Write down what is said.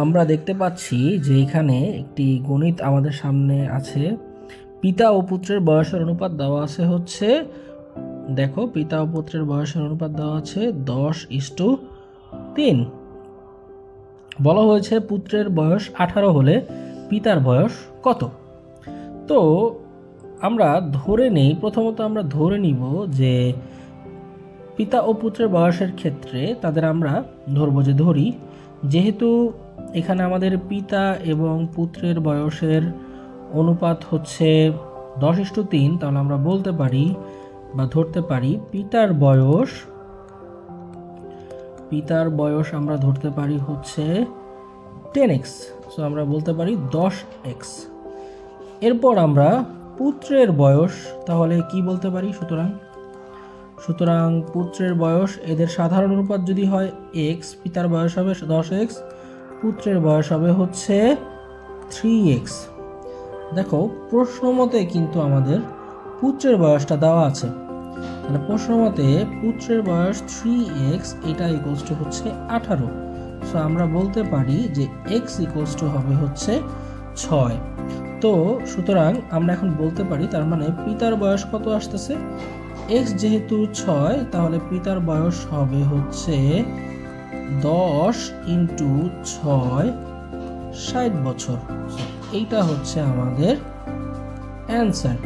আমরা দেখতে পাচ্ছি যে এখানে একটি গণিত আমাদের সামনে আছে। পিতা ও পুত্রের বয়সের অনুপাত দেওয়া আছে হচ্ছে, দেখো পিতা ও পুত্রের বয়সের অনুপাত দেওয়া আছে 10:3। বলা হয়েছে পুত্রের বয়স 18 হলে পিতার বয়স কত। তো আমরা ধরে নেই, প্রথমত আমরা ধরে নিব যে পিতা ও পুত্রের বয়সের ক্ষেত্রে তাদের আমরা ধরবো যে ধরি, যেহেতু এখানে আমাদের পিতা এবং পুত্রের বয়সের অনুপাত হচ্ছে 10:3, তাহলে আমরা বলতে পারি বা ধরতে পারি পিতার বয়স আমরা ধরতে পারি হচ্ছে 10x। সো আমরা বলতে পারি 10x। এরপর আমরা পুত্রের বয়স তাহলে কি বলতে পারি, সুতরাং পুত্রের বয়স, এদের সাধারণ অনুপাত যদি হয় x, পিতার বয়স হবে 10x, পুত্রের বয়স হবে হচ্ছে 3x। দেখো প্রশ্ন মতে কিন্তু আমাদের পুত্রের বয়সটা দেওয়া আছে, তাহলে প্রশ্ন মতে পুত্রের বয়স 3x, এটা ইকুয়ালস টু হচ্ছে 18। সো আমরা বলতে পারি যে x ইকুয়ালস টু হবে হচ্ছে 6। তো সুতরাং আমরা এখন বলতে পারি, তার মানে পিতার বয়স কত আসতেছে, x যেহেতু 6, তাহলে পিতার বয়স হবে হচ্ছে 10 × 6, 60 বছর। এইটা হচ্ছে আমাদের অ্যান্সার।